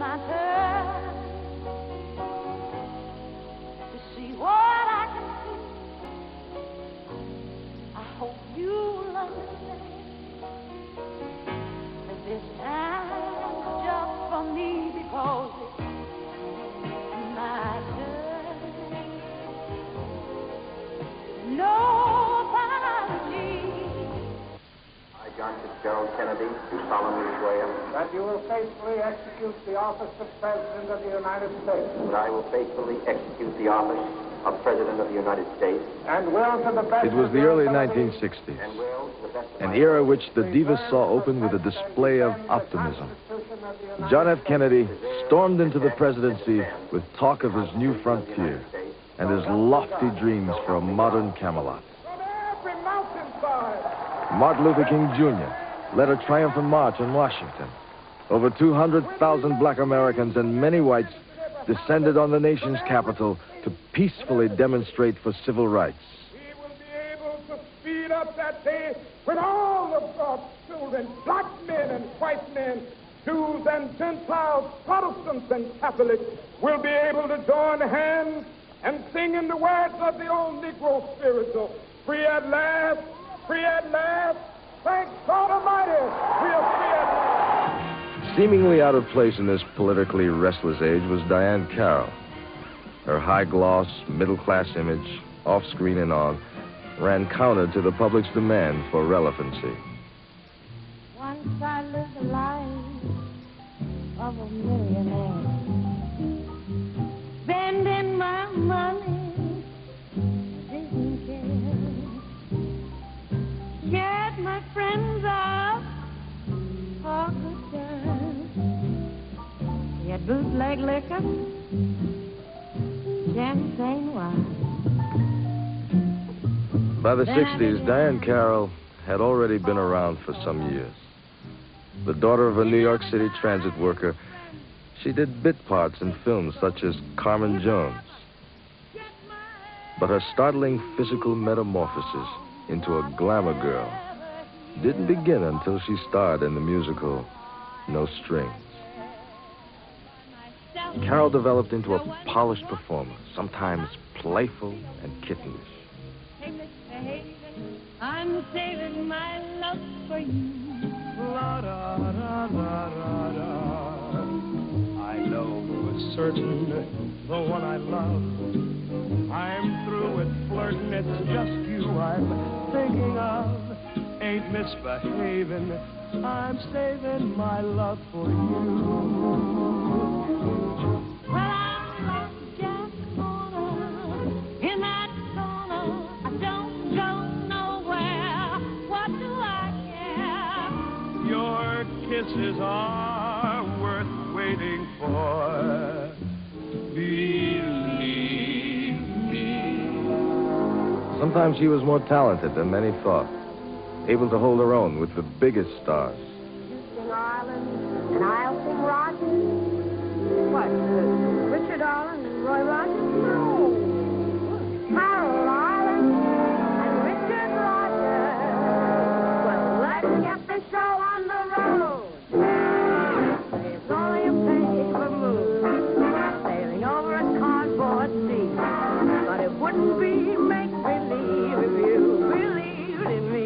my turn to see what I can see. I hope you'll understand that this time is just for me because it's my turn. No apology. I, John Fitzgerald Kennedy, do solemnly swear that you will faithfully execute the office of President of the United States. that I will faithfully execute the office of President of the United States And will to the best It was of the your early ability, 1960s, and will, to the best of an my era ability, which the divas saw open with a display of optimism. John F. Kennedy stormed into the presidency with talk of his new frontier and his lofty dreams for a modern Camelot. From every mountainside. Martin Luther King Jr. led a triumphant march in Washington. Over 200,000 black Americans and many whites descended on the nation's capital to peacefully demonstrate for civil rights. We will be able to speed up that day when all of God's children, black men and white men, Jews and Gentiles, Protestants and Catholics, will be able to join hands and sing in the words of the old Negro spiritual, free at last, thank God Almighty, we are free at last. Seemingly out of place in this politically restless age was Diahann Carroll. Her high-gloss, middle-class image, off-screen and on, ran counter to the public's demand for relevancy. Once I lived the life of a millionaire, spending my money, taking care, get my friends up for good times. He had bootleg liquor, champagne wine. By the 60s, Diahann Carroll had already been around for some years. The daughter of a New York City transit worker, she did bit parts in films such as Carmen Jones. But her startling physical metamorphosis into a glamour girl didn't begin until she starred in the musical No Strings. Carroll developed into a polished performer, sometimes playful and kittenish. I'm saving my love for you. La da da da da da. I know for certain the one I love. I'm through with flirting, it's just you I'm thinking of. Ain't misbehaving, I'm saving my love for you. Well, I'm just corner in that corner. I don't go nowhere. What do I care? Your kisses are worth waiting for. Believe me. Sometimes she was more talented than many thought, able to hold her own with the biggest stars. You sing Ireland, and I'll sing Rogers. What, Richard Ireland and Roy Rogers? No. Harold Ireland and Richard Rogers. Well, let's get the show on the road. It's only a paper moon sailing over a cardboard sea. But it wouldn't be make-believe if you believed in me.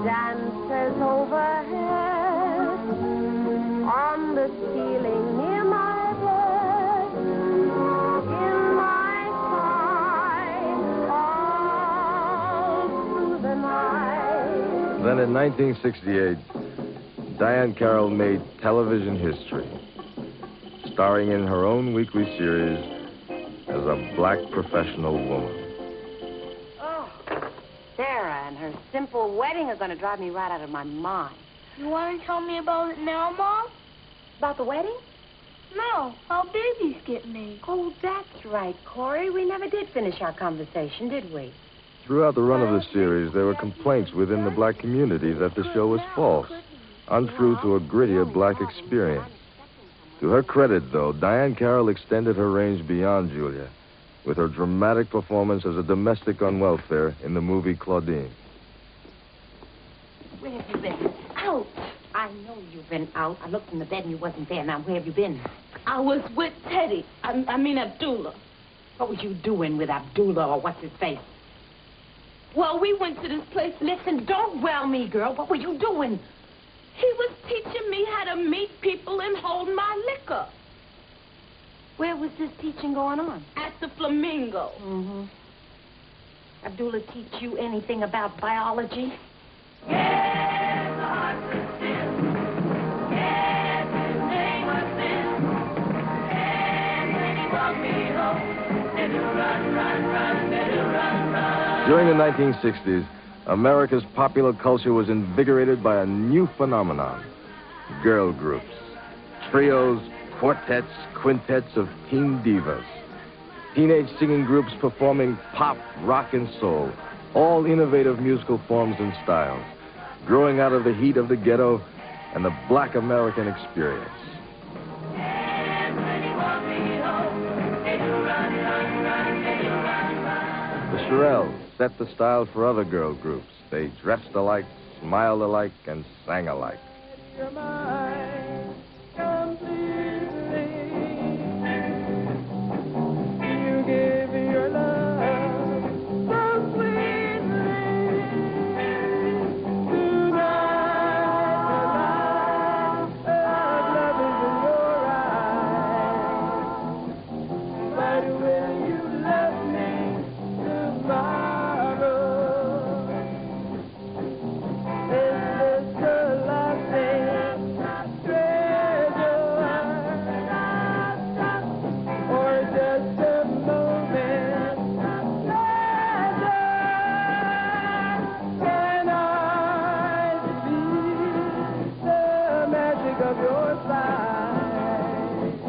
Dancers overhead on the ceiling near my bed, in my side all through the night. Then in 1968, Diahann Carroll made television history, starring in her own weekly series as a black professional woman. Oh, Sarah and her simple wedding are going to drive me right out of my mind. You want to tell me about it now, Mom? About the wedding? No, how babies get made. Oh, that's right, Corey. We never did finish our conversation, did we? Throughout the run of the series, there were complaints within the black community that the show was false, untrue to a grittier black experience. To her credit, though, Diahann Carroll extended her range beyond Julia with her dramatic performance as a domestic on welfare in the movie Claudine. Where have you been? Out. I know you've been out. I looked in the bed and you wasn't there. Now, where have you been? I was with Teddy. I mean Abdullah. What was you doing with Abdullah or what's his face? Well, we went to this place. Listen, don't well me, girl. What were you doing? He was teaching me how to meet people and hold my liquor. Where was this teaching going on? At the Flamingo. Mm-hmm. Abdullah teach you anything about biology? Yes, the hardships is. Yes, his name was Sin. And when he walked me home, they do run, run, run, they do run, run. During the 1960s, America's popular culture was invigorated by a new phenomenon: girl groups. Trios, quartets, quintets of teen divas. Teenage singing groups performing pop, rock, and soul. All innovative musical forms and styles, growing out of the heat of the ghetto and the black American experience. The Shirelles set the style for other girl groups. They dressed alike, smiled alike, and sang alike.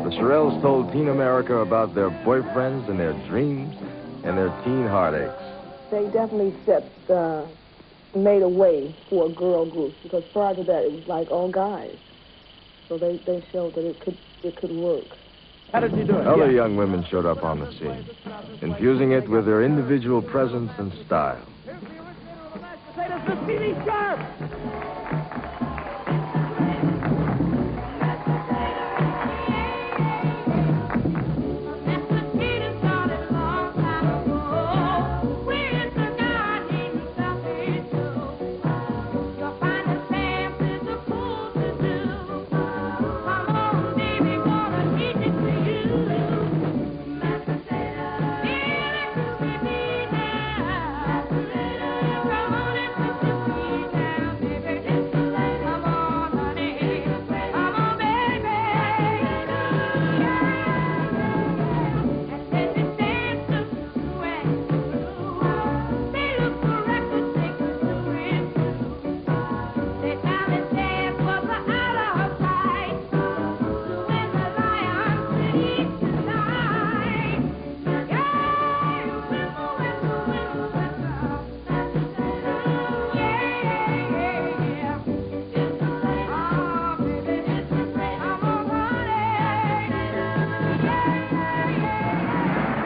The Shirelles told teen America about their boyfriends and their dreams and their teen heartaches. They definitely made a way for a girl group, because prior to that it was like all guys. So they showed that it could work. How did you do it? Other young women showed up on the scene, infusing it with their individual presence and style.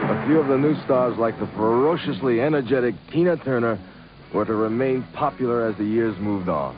A few of the new stars, like the ferociously energetic Tina Turner, were to remain popular as the years moved on.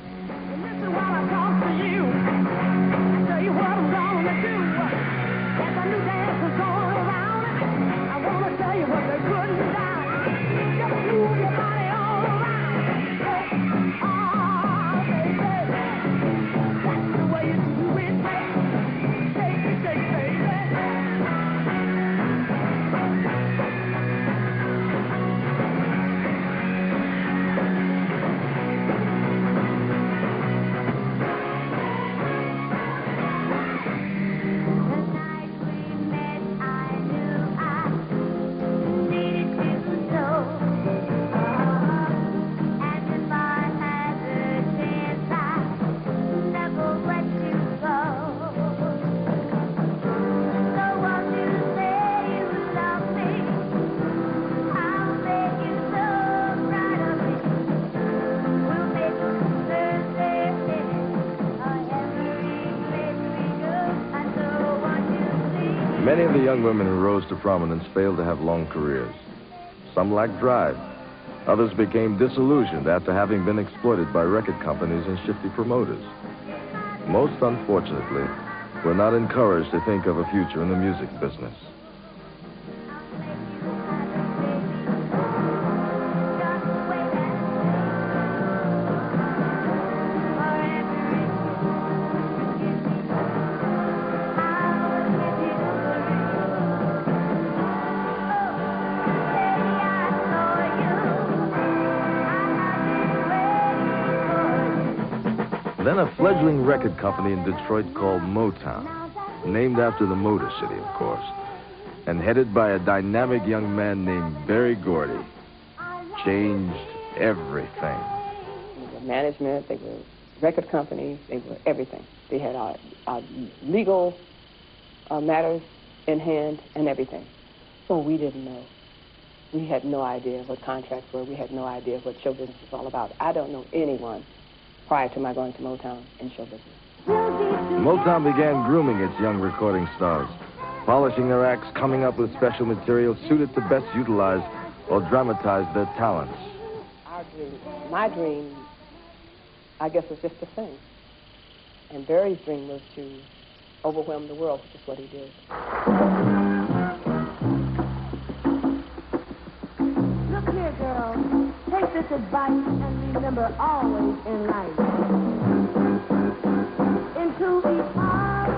Many of the young women who rose to prominence failed to have long careers. Some lacked drive. Others became disillusioned after having been exploited by record companies and shifty promoters. Most unfortunately, were not encouraged to think of a future in the music business. Then a fledgling record company in Detroit called Motown, named after the Motor City, of course, and headed by a dynamic young man named Berry Gordy, changed everything. They were management, they were record companies, they were everything. They had our legal matters in hand and everything. So we didn't know. We had no idea what contracts were. We had no idea what show business was all about. I don't know anyone prior to my going to Motown in show business. Motown began grooming its young recording stars, polishing their acts, coming up with special material suited to best utilize or dramatize their talents. Our dream, my dream, I guess, was just to sing. And Barry's dream was to overwhelm the world, which is what he did. Look here, girl. Take this advice and remember always in life. Into each heart,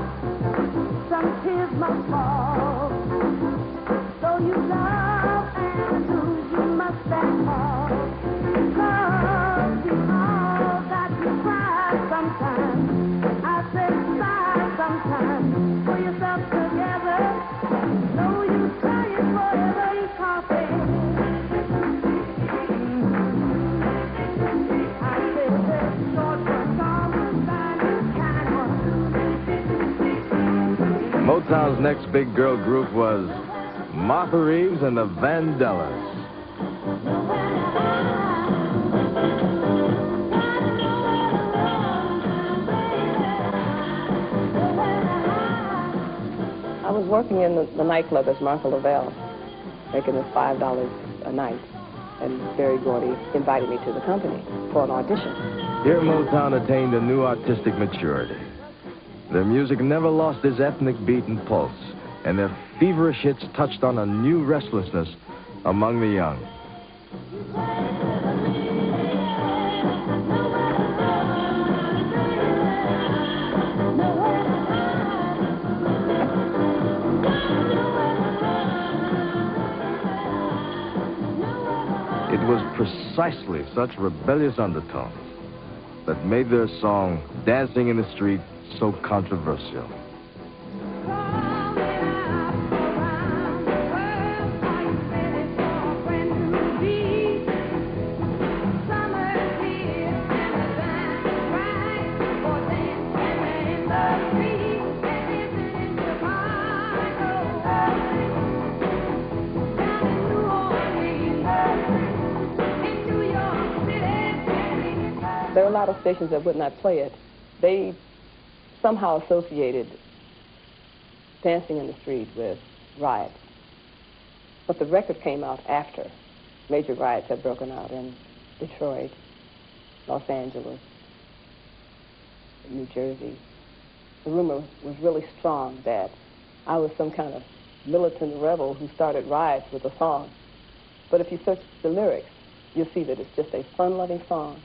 some tears must fall. Though you love and lose, you must stand tall. Because we all got to cry sometimes. I said cry sometimes. Pull yourself together. Though you crying forever, you coughing. Motown's next big girl group was Martha Reeves and the Vandellas. I was working in the nightclub as Martha Lavelle, making this $5 a night. And Berry Gordy invited me to the company for an audition. Here Motown attained a new artistic maturity. Their music never lost its ethnic beat and pulse, and their feverish hits touched on a new restlessness among the young. It was precisely such rebellious undertones that made their song, Dancing in the Street, so controversial. There were a lot of stations that would not play it. They somehow associated Dancing in the Street with riots. But the record came out after major riots had broken out in Detroit, Los Angeles, New Jersey. The rumor was really strong that I was some kind of militant rebel who started riots with a song. But if you search the lyrics, you'll see that it's just a fun-loving song.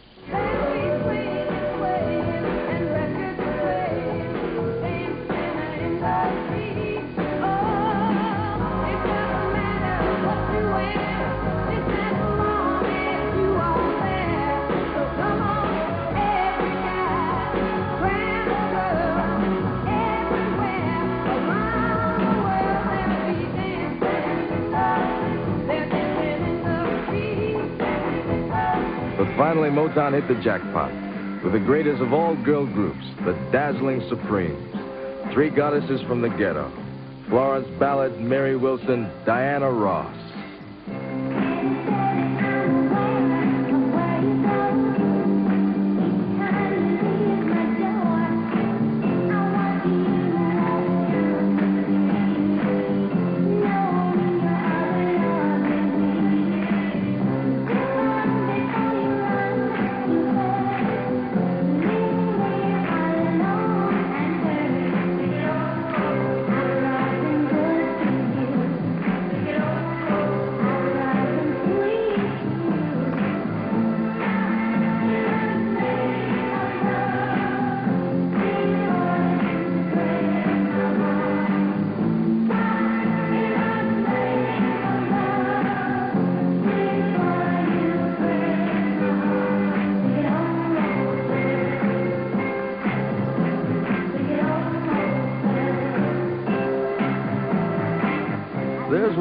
Finally, Motown hit the jackpot with the greatest of all girl groups, the dazzling Supremes. Three goddesses from the ghetto: Florence Ballard, Mary Wilson, Diana Ross.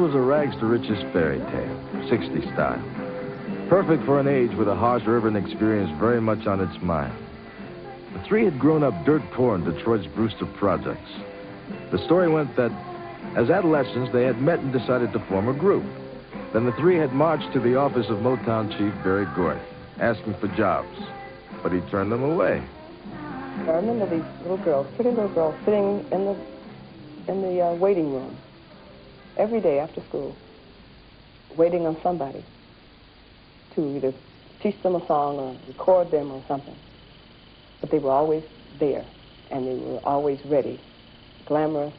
was a rags-to-riches fairy tale, 60s style. Perfect for an age with a harsh urban experience very much on its mind. The three had grown up dirt poor in Detroit's Brewster projects. The story went that, as adolescents, they had met and decided to form a group. Then the three had marched to the office of Motown chief Berry Gordy, asking for jobs. But he turned them away. I remember these little girls, pretty little girls, sitting in the waiting room every day after school, waiting on somebody to either teach them a song or record them or something. But they were always there, and they were always ready, glamorous,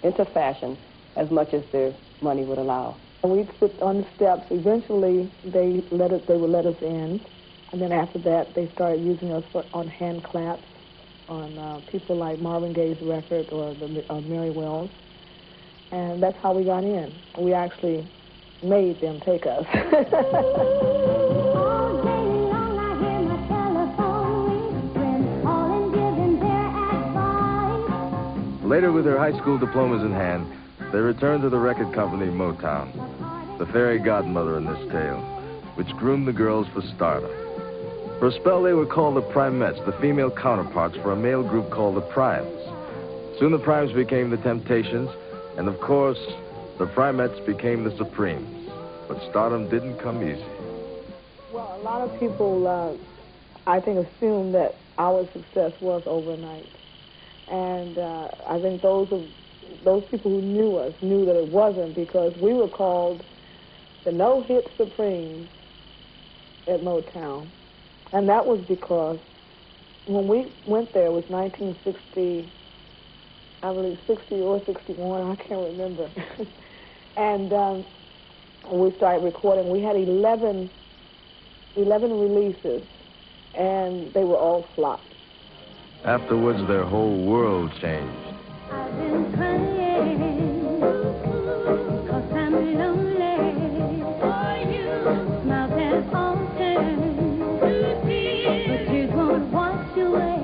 into fashion, as much as their money would allow. And we'd sit on the steps. Eventually, they would let us in, and then after that, they started using us on hand claps, on people like Marvin Gaye's record or Mary Wells, and that's how we got in. We actually made them take us. Later, with their high school diplomas in hand, they returned to the record company Motown, the fairy godmother in this tale, which groomed the girls for stardom. For a spell, they were called the Primettes, the female counterparts for a male group called the Primes. Soon the Primes became the Temptations, and of course, the Primettes became the Supremes. But stardom didn't come easy. Well, a lot of people, I think, assumed that our success was overnight. And I think those people who knew us knew that it wasn't, because we were called the no-hit Supremes at Motown. And that was because when we went there, it was 1960, I believe 60 or 61, I can't remember. And we started recording. We had 11 releases, and they were all flops. Afterwards, their whole world changed. I've been crying, 'cause I'm lonely for you. Smiles have all turned to tears, but tears won't wash away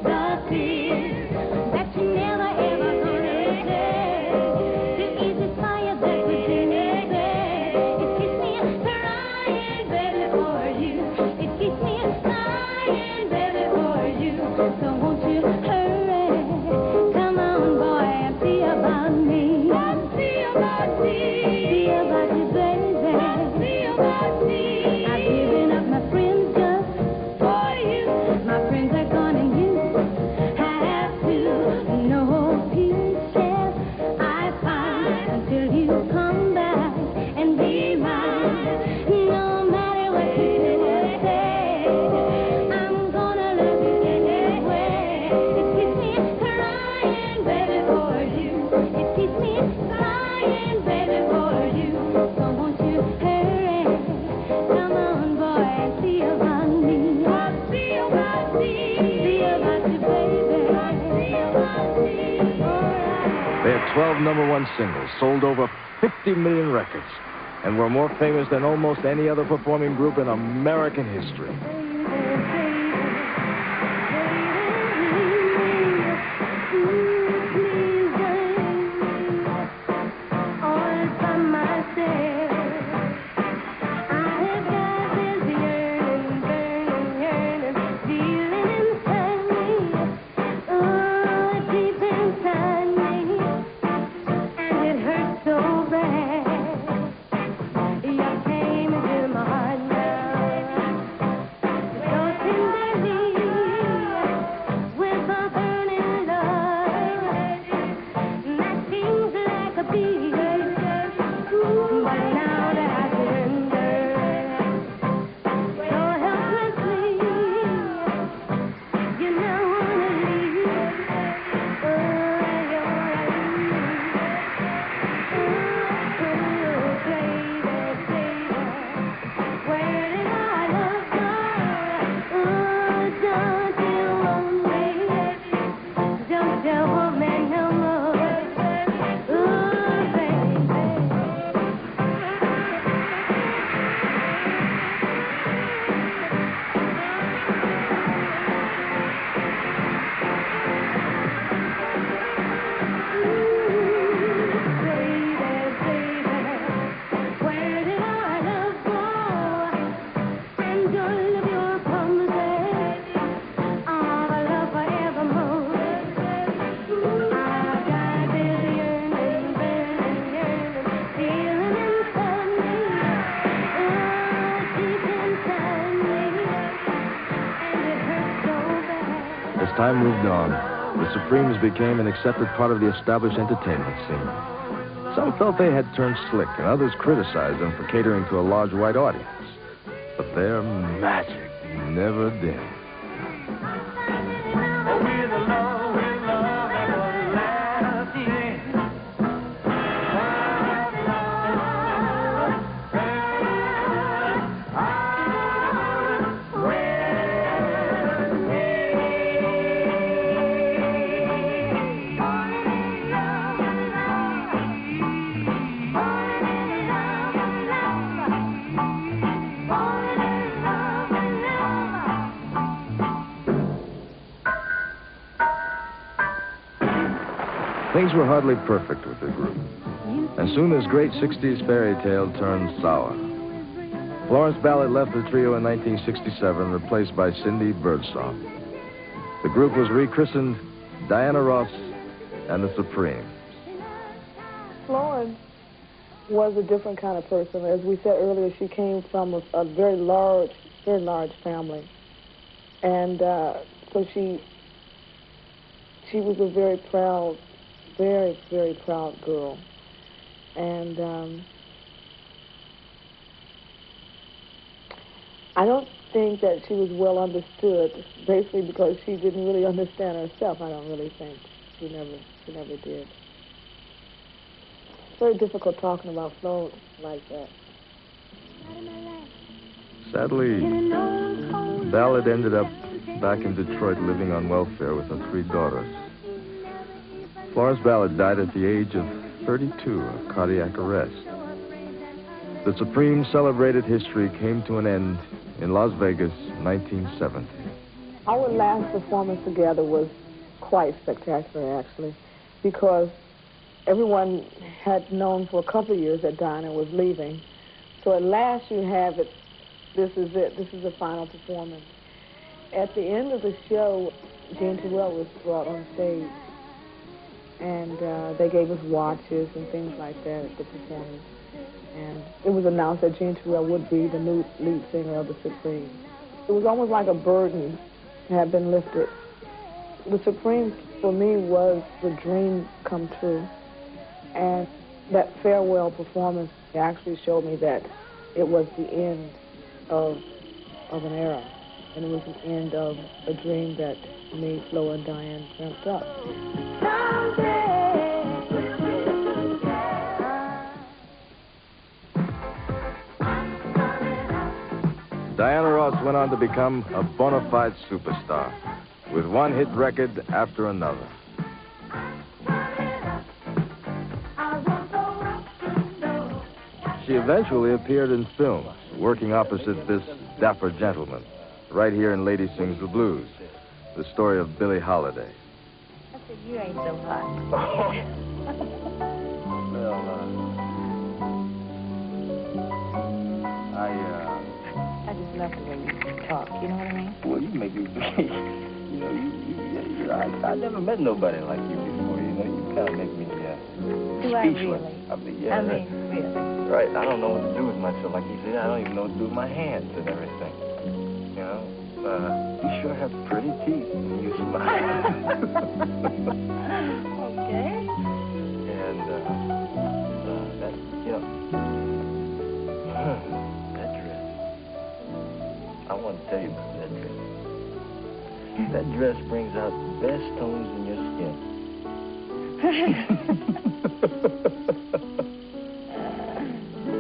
the fears that you never ever gonna take. To ease the fire that was in your bed, it keeps me crying, baby, for you. It keeps me crying, baby, for you. So won't you hurry? Come on, boy, and see about me. See about me. See about you, baby. See about me. I've given up my friends just for you. My friends are gone and you have to. No peaches I find until you come back and be mine. No matter what you say, I'm gonna love you anyway. It keeps me crying, baby, for you. It keeps me crying, baby, for you. So won't you hurry? Come on, boy, and see about me. See about me. See about you, baby. See about me. They had 12 #1 singles, sold over 50 million records, and were more famous than almost any other performing group in American history. With a burning love. As time moved on, the Supremes became an accepted part of the established entertainment scene. Some felt they had turned slick, and others criticized them for catering to a large white audience. But their magic never dimmed. Things were hardly perfect with the group. As soon as great 60s fairy tale turned sour. Florence Ballard left the trio in 1967, replaced by Cindy Birdsong. The group was rechristened Diana Ross and the Supremes. Florence was a different kind of person. As we said earlier, she came from a very large family. And so she was a very proud, very, very proud girl. And I don't think that she was well understood, basically because she didn't really understand herself. I don't really think. She never did. It's very difficult talking about Florence like that. Sadly, Ballard ended up back in Detroit living on welfare with her 3 daughters. Florence Ballard died at the age of 32 of cardiac arrest. The Supremes' celebrated history came to an end in Las Vegas, 1970. Our last performance together was quite spectacular, actually, because everyone had known for a couple of years that Diana was leaving. So at last you have it. This is it. This is the final performance. At the end of the show, Jean Terrell was brought on stage. And they gave us watches and things like that at the performance. And it was announced that Jean Terrell would be the new lead singer of the Supremes. It was almost like a burden had been lifted. The Supremes, for me, was the dream come true. And that farewell performance actually showed me that it was the end of an era. And it was the end of a dream that me, Flo, and Diane dreamt up. Diana Ross went on to become a bona fide superstar, with one hit record after another. She eventually appeared in films, working opposite this dapper gentleman, right here in Lady Sings the Blues, the story of Billie Holiday. I said, you ain't so hot. I just love the way you talk, you know what I mean? Well, you make me, I never met nobody like you before, you know. You kind of make me Do I speechless. really? Really. Right, I don't know what to do with myself. Like you said, I don't even know what to do with my hands and everything. You know, you sure have pretty teeth when you smile. Okay. And, that, you know, that dress. I want to tell you about that dress. That dress brings out the best tones in your skin.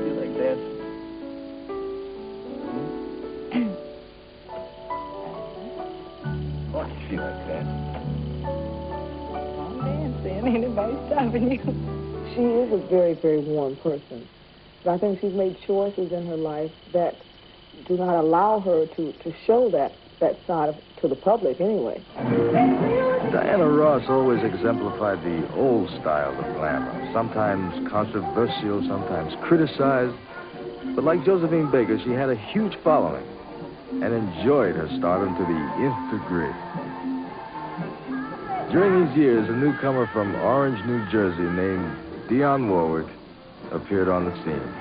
You like dancing? What do you feel like dancing? I'm dancing. Anybody stopping you? She is a very, very warm person. But I think she's made choices in her life that do not allow her to show that side to the public anyway. Diana Ross always exemplified the old style of glamour, sometimes controversial, sometimes criticized. But like Josephine Baker, she had a huge following and enjoyed her stardom to the nth degree. During these years, a newcomer from Orange, New Jersey named Dionne Warwick appeared on the scene.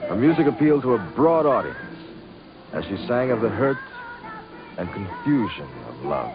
Her music appealed to a broad audience as she sang of the hurt and confusion of love.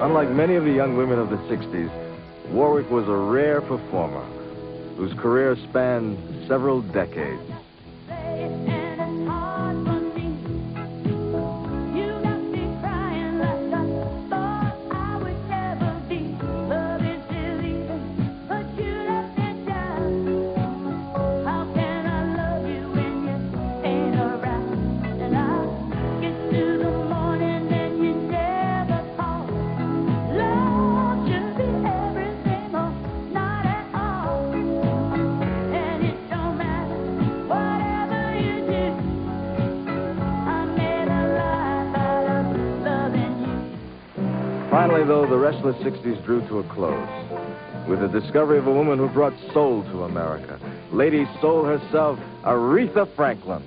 Unlike many of the young women of the 60s, Warwick was a rare performer whose career spanned several decades. Finally, though, the restless 60s drew to a close with the discovery of a woman who brought soul to America. Lady Soul herself, Aretha Franklin.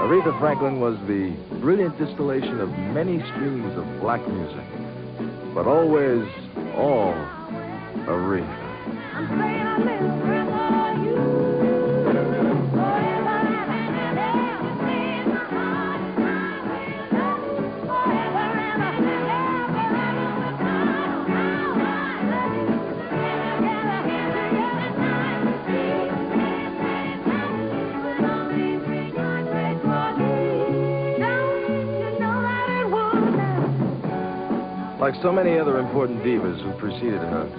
Aretha Franklin was the brilliant distillation of many streams of black music, but always all Aretha. Like so many other important divas who preceded her,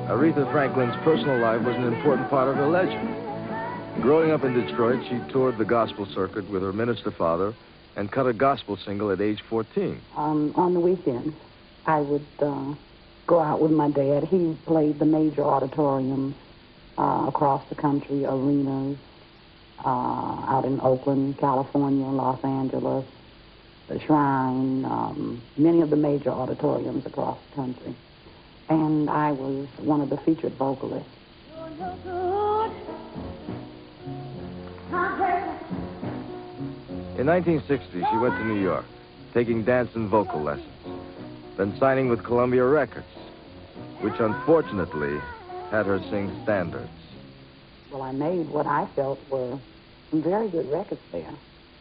Aretha Franklin's personal life was an important part of her legend. Growing up in Detroit, she toured the gospel circuit with her minister father and cut a gospel single at age 14. On the weekends, I would go out with my dad. He played the major auditoriums across the country, arenas, out in Oakland, California, Los Angeles, the Shrine, many of the major auditoriums across the country. And I was one of the featured vocalists. In 1960, she went to New York, taking dance and vocal lessons, then signing with Columbia Records, which unfortunately had her sing standards. Well, I made what I felt were some very good records there.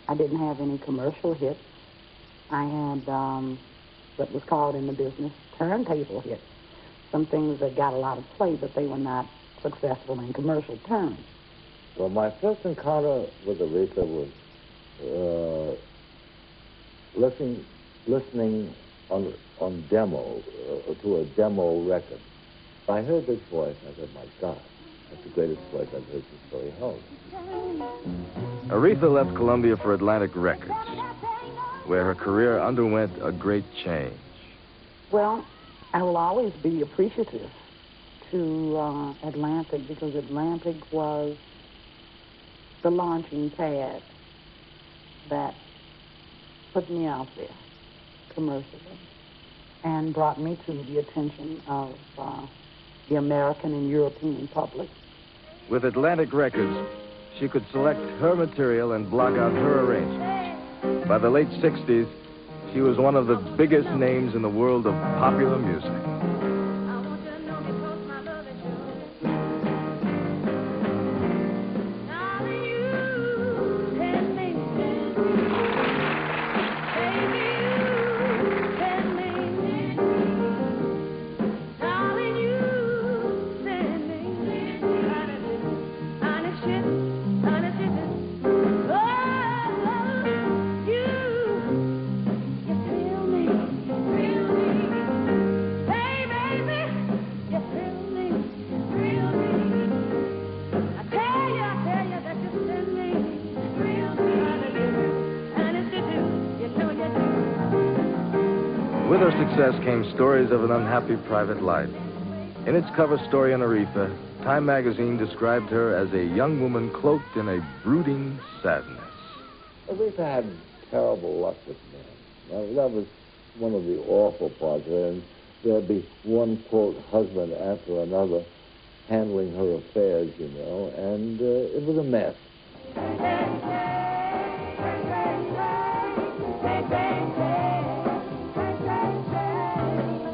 I didn't have any commercial hits. I had what was called in the business turntable hits, some things that got a lot of play, but they were not successful in commercial terms. Well, my first encounter with Aretha was listening on demo, to a demo record. I heard this voice, and I said, my God, that's the greatest voice I've heard since Story Hall. Aretha left Columbia for Atlantic Records, where her career underwent a great change. Well, I will always be appreciative to Atlantic, because Atlantic was the launching pad that put me out there. commercially and brought me to the attention of the American and European public. With Atlantic Records, she could select her material and block out her arrangements. By the late 60s, she was one of the biggest names in the world of popular music. With her success came stories of an unhappy private life. In its cover story on Aretha, Time magazine described her as a young woman cloaked in a brooding sadness. Aretha had terrible luck with men. That was one of the awful parts of it. And there'd be one, quote, husband after another handling her affairs, you know, and it was a mess.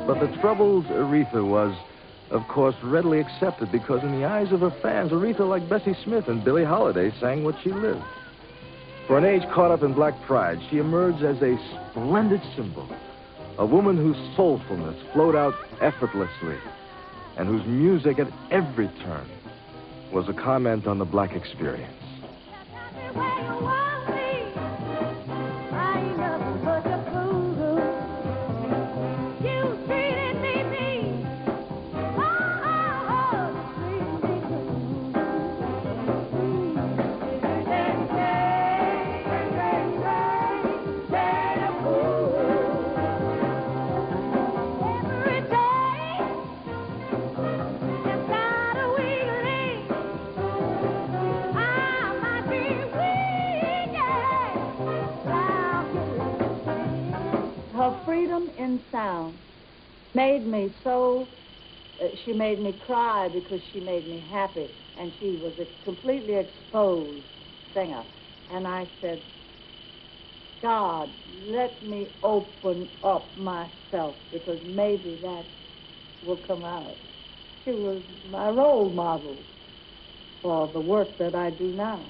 But the troubled Aretha was, of course, readily accepted because in the eyes of her fans, Aretha, like Bessie Smith and Billie Holiday, sang what she lived. For an age caught up in black pride, she emerged as a splendid symbol, a woman whose soulfulness flowed out effortlessly and whose music at every turn was a comment on the black experience. Her freedom in sound made me so, she made me cry because she made me happy, and she was a completely exposed singer. And I said, God, let me open up myself because maybe that will come out. She was my role model for the work that I do now.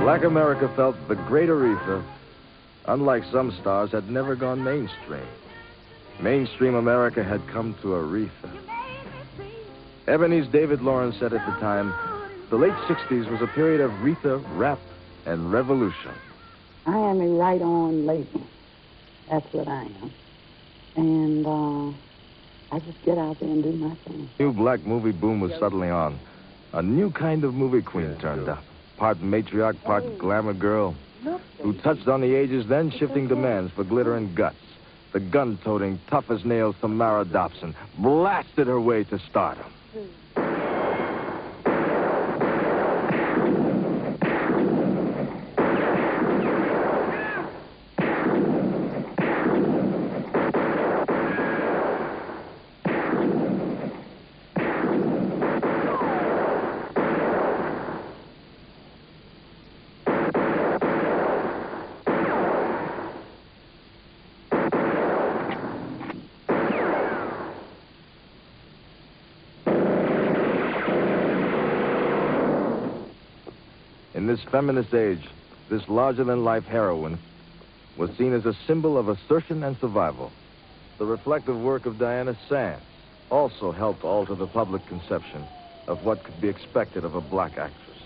Black America felt the great Aretha, unlike some stars, had never gone mainstream. Mainstream America had come to Aretha. Ebony's David Lawrence said at the time, the late 60s was a period of Aretha rap and revolution. I am a right-on lady. That's what I am. And I just get out there and do my thing. New black movie boom was suddenly on. A new kind of movie queen turned up. Part matriarch, part glamour girl, who touched on the age's then-shifting demands for glitter and guts. The gun-toting, tough-as-nails Tamara Dobson blasted her way to stardom. In this feminist age, this larger-than-life heroine was seen as a symbol of assertion and survival. The reflective work of Diana Sands also helped alter the public conception of what could be expected of a black actress.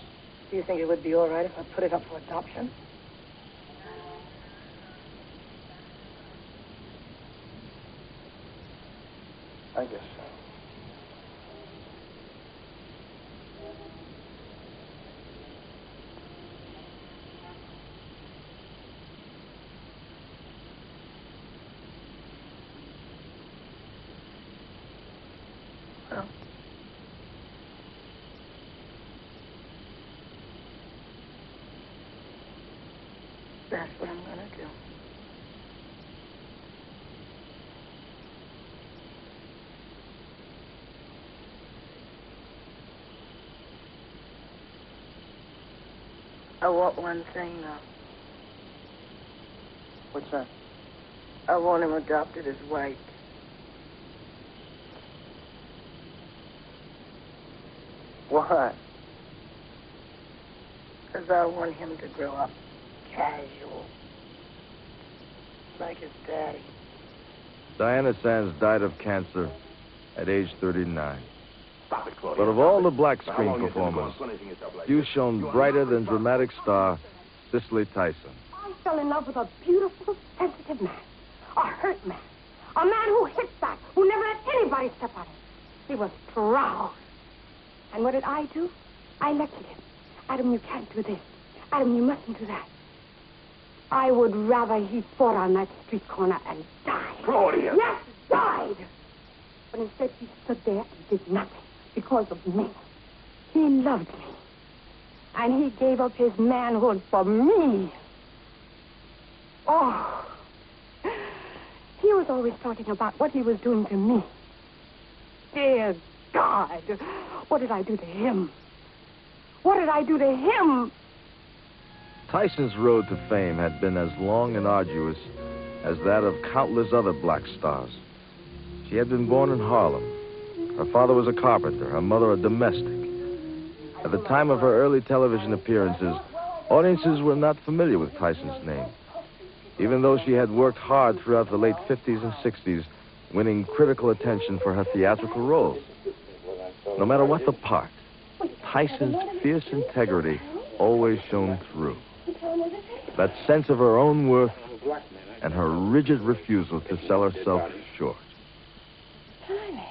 Do you think it would be all right if I put it up for adoption? I guess so. That's what I'm going to do. I want one thing now. What's that? I want him adopted as white. Why? Because I want him to grow up casual. Like his daddy. Diana Sands died of cancer at age 39. Stop it, Claudia. But of all the black screen performers, few shone brighter than dramatic star Cicely Tyson. I fell in love with a beautiful, sensitive man. A hurt man. A man who hit back, who never let anybody step on him. He was proud. And what did I do? I lectured him. Adam, you can't do this. Adam, you mustn't do that. I would rather he fought on that street corner and died. Claudia! Yes, died! But instead he stood there and did nothing because of me. He loved me. And he gave up his manhood for me. Oh. He was always talking about what he was doing to me. Dear God, what did I do to him? What did I do to him? Tyson's road to fame had been as long and arduous as that of countless other black stars. She had been born in Harlem. Her father was a carpenter, her mother a domestic. At the time of her early television appearances, audiences were not familiar with Tyson's name, even though she had worked hard throughout the late 50s and 60s, winning critical attention for her theatrical roles. No matter what the part, Tyson's fierce integrity always shone through. That sense of her own worth and her rigid refusal to sell herself short. Tommy,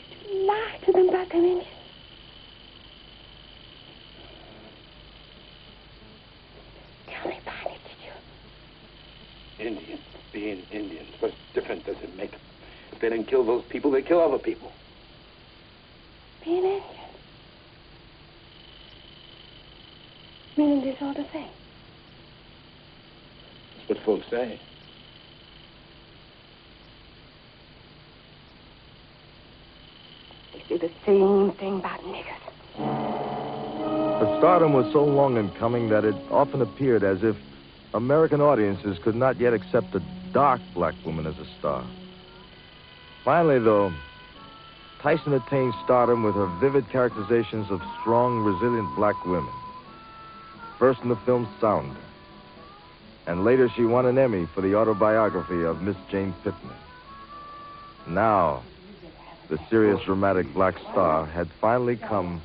did you lie to them about them Indians? Tell me about it, did you? Indians being Indians. What difference does it make? If they didn't kill those people, they kill other people. Being Indian. Meaning this all the same. That's what folks say. They say the same thing about niggers. Her stardom was so long in coming that it often appeared as if American audiences could not yet accept a dark black woman as a star. Finally, though, Tyson attained stardom with her vivid characterizations of strong, resilient black women. First in the film Sounder, and later she won an Emmy for the autobiography of Miss Jane Pittman. Now, the serious, dramatic black star had finally come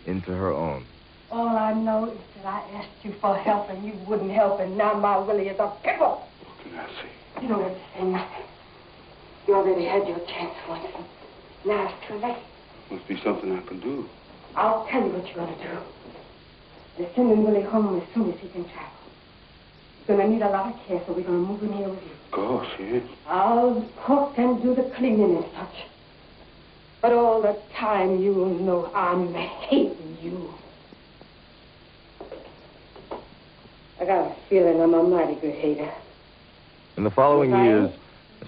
into her own. All I know is that I asked you for help and you wouldn't help, and now my Willie is a pickle. What can I say? You don't have to say nothing. You already had your chance once. Now it's too late. Must be something I can do. I'll tell you what you're going to do. They're sending Willie home as soon as he can travel. He's going to need a lot of care, so we're going to move him here with you. Gosh, yes. I'll cook and do the cleaning and such. But all the time you'll know I'm hating you. I got a feeling I'm a mighty good hater. In the following years,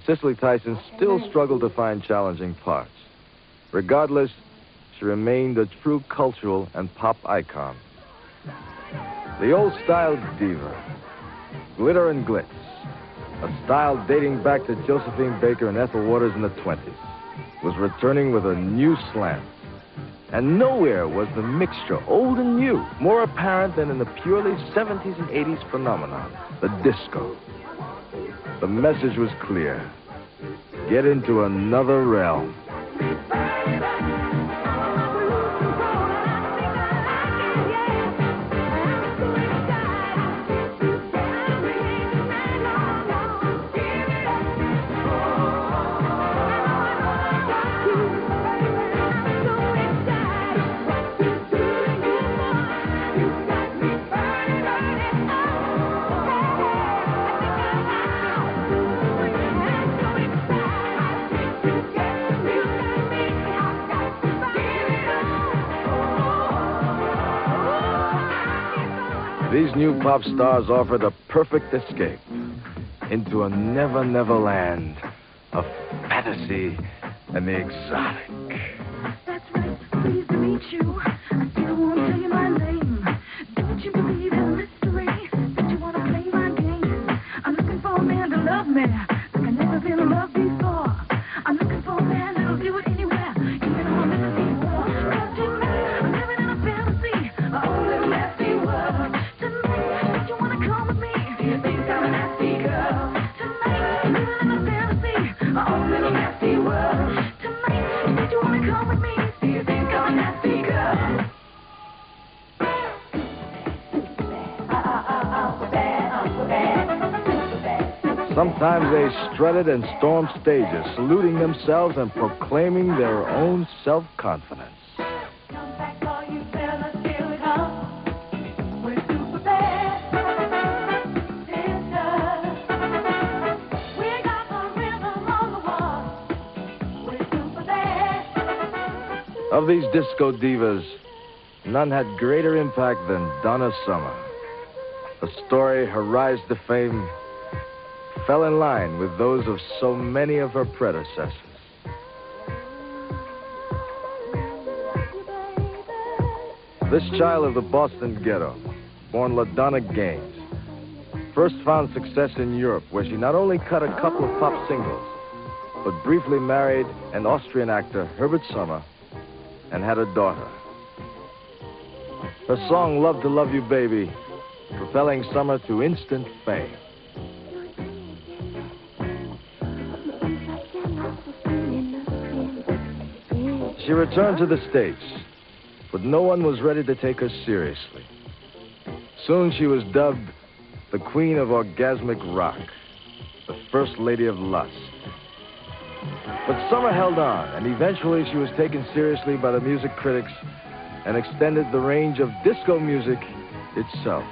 Cicely Tyson still struggled to find challenging parts. Regardless, she remained a true cultural and pop icon. The old-style diva, glitter and glitz, a style dating back to Josephine Baker and Ethel Waters in the 20s, was returning with a new slant. And nowhere was the mixture, old and new, more apparent than in the purely 70s and 80s phenomenon, the disco. The message was clear. Get into another realm. These new pop stars offer the perfect escape into a never land of fantasy and the exotic. That's right, pleased to meet you. I still won't tell you my name. Don't you believe in mystery? That you want to play my game? I'm looking for a man to love me like I've never been loved before. I'm looking for a man that'll do it anywhere, even on a nasty war. But tonight, I'm living in a fantasy, a whole little nasty world. Tonight, don't you want to come with me? Do you think I'm a nasty girl? Tonight, I'm living in a fantasy, a whole little nasty world. Tonight, don't you want to come with me? Do you think I'm a nasty girl? Sometimes they strutted and stormed stages, saluting themselves and proclaiming their own self-confidence. Of these disco divas, none had greater impact than Donna Summer. A story, her rise to fame, fell in line with those of so many of her predecessors. This child of the Boston ghetto, born LaDonna Gaines, first found success in Europe, where she not only cut a couple of pop singles, but briefly married an Austrian actor, Herbert Sommer, and had a daughter. Her song, Love to Love You Baby, propelling Sommer to instant fame. She returned to the States, but no one was ready to take her seriously. Soon she was dubbed the Queen of Orgasmic Rock, the First Lady of Lust. But Sommer held on, and eventually she was taken seriously by the music critics and extended the range of disco music itself.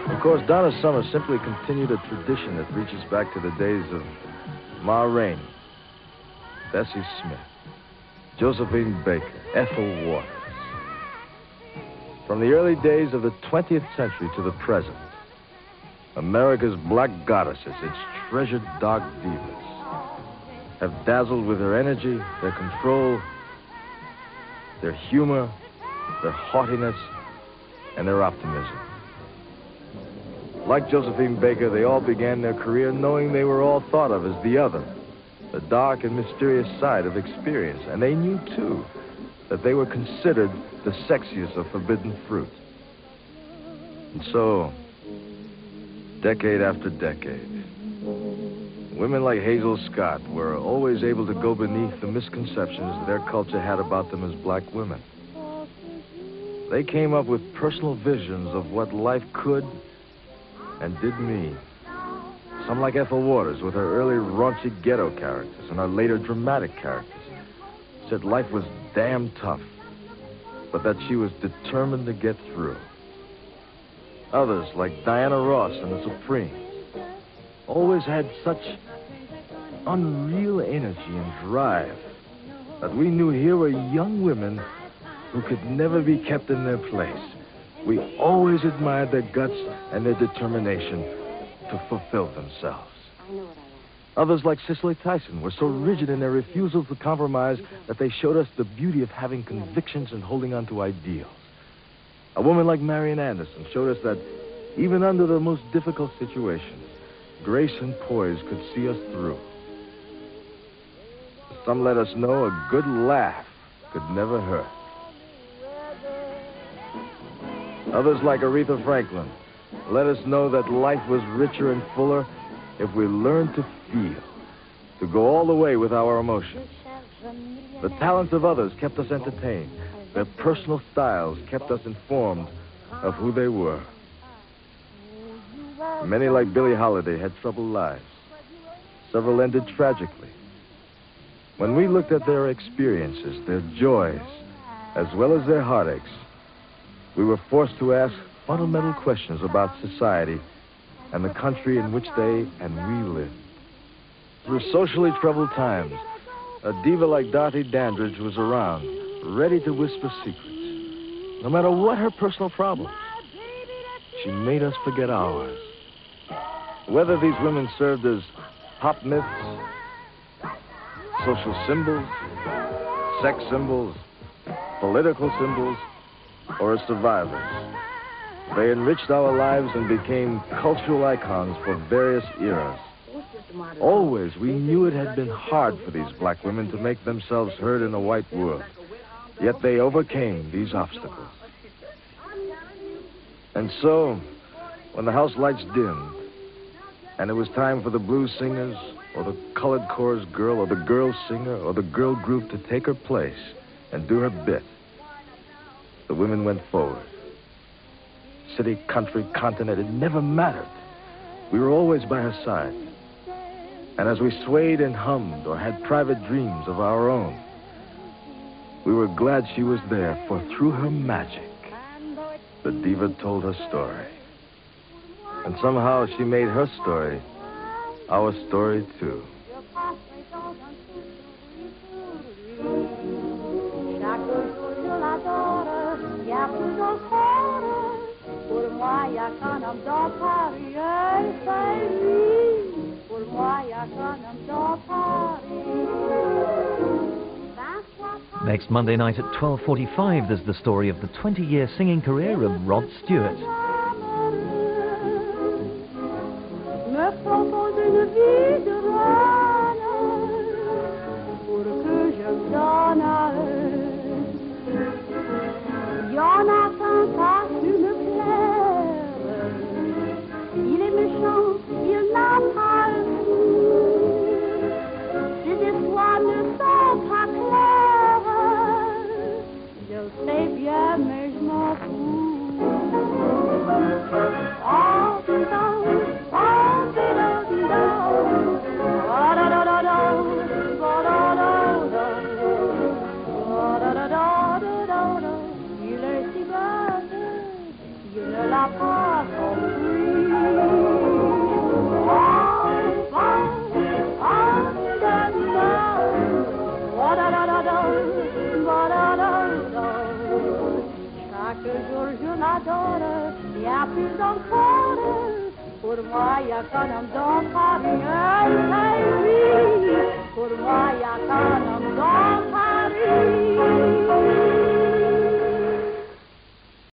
Of course, Donna Summer simply continued a tradition that reaches back to the days of Ma Rainey, Bessie Smith, Josephine Baker, Ethel Waters. From the early days of the 20th century to the present, America's black goddesses, its treasured dark divas, have dazzled with their energy, their control, their humor, their haughtiness, and their optimism. Like Josephine Baker, they all began their career knowing they were all thought of as the other, the dark and mysterious side of experience. And they knew, too, that they were considered the sexiest of forbidden fruit. And so, decade after decade, women like Hazel Scott were always able to go beneath the misconceptions their culture had about them as black women. They came up with personal visions of what life could and did mean. Some like Ethel Waters, with her early raunchy ghetto characters and her later dramatic characters, said life was damn tough, but that she was determined to get through. Others, like Diana Ross and the Supremes, always had such unreal energy and drive that we knew here were young women who could never be kept in their place. We always admired their guts and their determination to fulfill themselves. Others, like Cicely Tyson, were so rigid in their refusal to compromise that they showed us the beauty of having convictions and holding on to ideals. A woman like Marian Anderson showed us that even under the most difficult situations, grace and poise could see us through. Some let us know a good laugh could never hurt. Others, like Aretha Franklin, let us know that life was richer and fuller if we learned to feel, to go all the way with our emotions, The talents of others kept us entertained. Their personal styles kept us informed of who they were. Many, like Billie Holiday, had troubled lives. Several ended tragically. When we looked at their experiences, their joys, as well as their heartaches, we were forced to ask fundamental questions about society and the country in which they and we live. Through socially troubled times, a diva like Dorothy Dandridge was around, ready to whisper secrets. No matter what her personal problems, she made us forget ours. Whether these women served as pop myths, social symbols, sex symbols, political symbols, or as survivors, they enriched our lives and became cultural icons for various eras. Always, we knew it had been hard for these black women to make themselves heard in a white world. Yet they overcame these obstacles. And so, when the house lights dimmed, and it was time for the blues singers, or the colored chorus girl, or the girl singer, or the girl group to take her place and do her bit, the women went forward. City, country, continent, it never mattered. We were always by her side. And as we swayed and hummed or had private dreams of our own, we were glad she was there, for through her magic, the diva told her story. And somehow she made her story our story, too. Next Monday night at 12:45, there's the story of the 20-year singing career of Rod Stewart. Pour moi, y'a qu'un homme dans Paris, pour moi, y'a qu'un homme dans